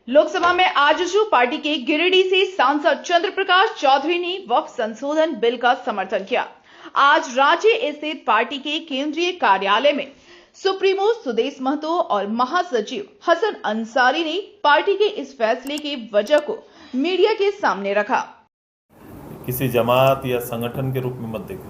लोकसभा में आजसू पार्टी के गिरिडीह से सांसद चंद्र प्रकाश चौधरी ने वक्फ संशोधन बिल का समर्थन किया। आज रांची स्थित पार्टी के केंद्रीय कार्यालय में सुप्रीमो सुदेश महतो और महासचिव हसन अंसारी ने पार्टी के इस फैसले की वजह को मीडिया के सामने रखा। किसी जमात या संगठन के रूप में मत देखो,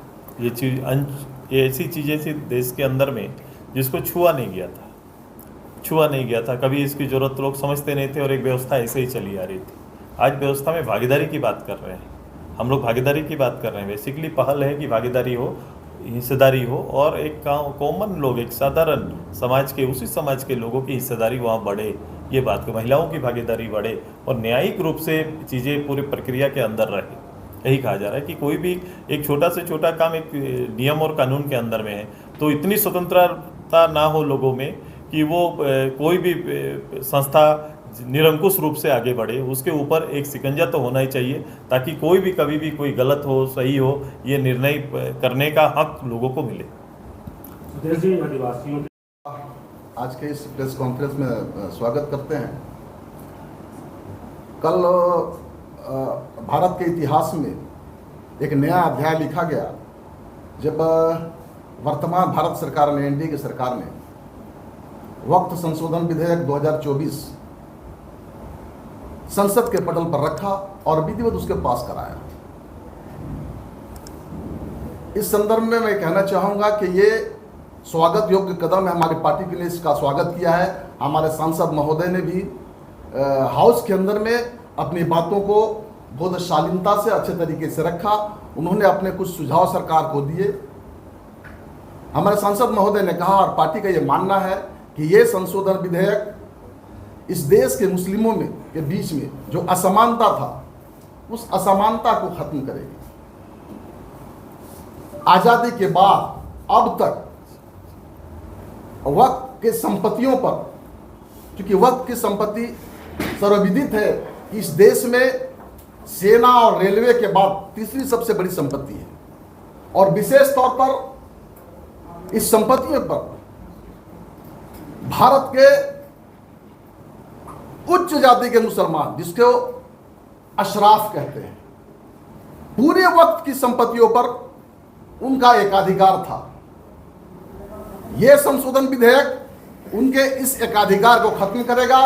ये ऐसी चीजें थी देश के अंदर में जिसको छुआ नहीं गया था। कभी इसकी जरूरत लोग समझते नहीं थे और एक व्यवस्था ऐसे ही चली आ रही थी। आज व्यवस्था में भागीदारी की बात कर रहे हैं, हम लोग भागीदारी की बात कर रहे हैं। बेसिकली पहल है कि भागीदारी हो, हिस्सेदारी हो और एक कॉमन लोग, एक साधारण समाज के, उसी समाज के लोगों की हिस्सेदारी वहाँ बढ़े, ये बात को महिलाओं की भागीदारी बढ़े और न्यायिक रूप से चीज़ें पूरी प्रक्रिया के अंदर रहे। यही कहा जा रहा है कि कोई भी एक छोटा से छोटा काम एक नियम और कानून के अंदर में है तो इतनी स्वतंत्रता ना हो लोगों में कि वो कोई भी संस्था निरंकुश रूप से आगे बढ़े। उसके ऊपर एक शिकंजा तो होना ही चाहिए ताकि कोई भी कभी भी कोई गलत हो सही हो ये निर्णय करने का हक लोगों को मिले। आज के इस प्रेस कॉन्फ्रेंस में स्वागत करते हैं। कल भारत के इतिहास में एक नया अध्याय लिखा गया जब वर्तमान भारत सरकार ने, एनडीए की सरकार ने वक्फ संशोधन विधेयक 2024 संसद के पटल पर रखा और विधिवत उसके पास कराया। इस संदर्भ में मैं कहना चाहूंगा कि ये स्वागत योग्य कदम है। हमारी पार्टी के लिए इसका स्वागत किया है। हमारे सांसद महोदय ने भी हाउस के अंदर में अपनी बातों को बहुत शालीनता से अच्छे तरीके से रखा। उन्होंने अपने कुछ सुझाव सरकार को दिए। हमारे सांसद महोदय ने कहा और पार्टी का ये मानना है कि ये संशोधन विधेयक इस देश के मुस्लिमों में के बीच में जो असमानता था उस असमानता को खत्म करेगी। आजादी के बाद अब तक वक्फ के संपत्तियों पर, क्योंकि वक्फ की संपत्ति सर्वविदित है कि इस देश में सेना और रेलवे के बाद तीसरी सबसे बड़ी संपत्ति है और विशेष तौर पर इस संपत्तियों पर भारत के उच्च जाति के मुसलमान, जिसको अशराफ कहते हैं, पूरे वक्त की संपत्तियों पर उनका एकाधिकार था। यह संशोधन विधेयक उनके इस एकाधिकार को खत्म करेगा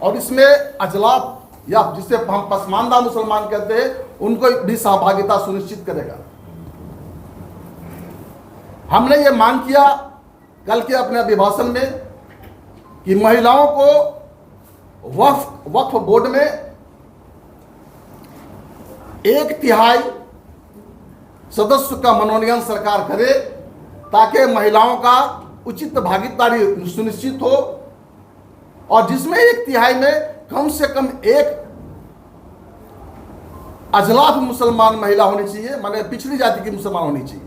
और इसमें अजलाफ या जिसे हम पसमानदा मुसलमान कहते हैं उनको भी सहभागिता सुनिश्चित करेगा। हमने ये मांग किया कल के अपने अभिभाषण में कि महिलाओं को वक्फ बोर्ड में 1/3 सदस्य का मनोनयन सरकार करे ताकि महिलाओं का उचित भागीदारी सुनिश्चित हो और जिसमें 1/3 में कम से कम एक अजलाफ मुसलमान महिला होनी चाहिए, माने पिछड़ी जाति की मुसलमान होनी चाहिए।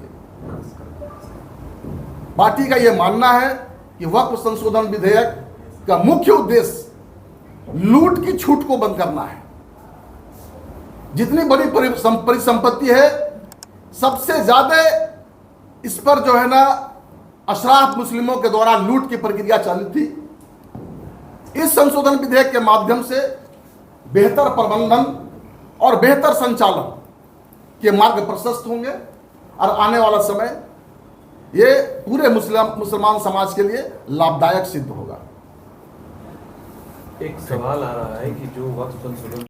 पार्टी का यह मानना है कि वक्फ संशोधन विधेयक का मुख्य उद्देश्य लूट की छूट को बंद करना है। जितनी बड़ी परिसंपत्ति है सबसे ज्यादा इस पर जो है ना अशराफ मुस्लिमों के द्वारा लूट की प्रक्रिया चली थी। इस संशोधन विधेयक के माध्यम से बेहतर प्रबंधन और बेहतर संचालन के मार्ग प्रशस्त होंगे और आने वाला समय ये पूरे मुसलमान समाज के लिए लाभदायक सिद्ध होगा। एक सवाल आ रहा है कि जो वक्फ संशोधन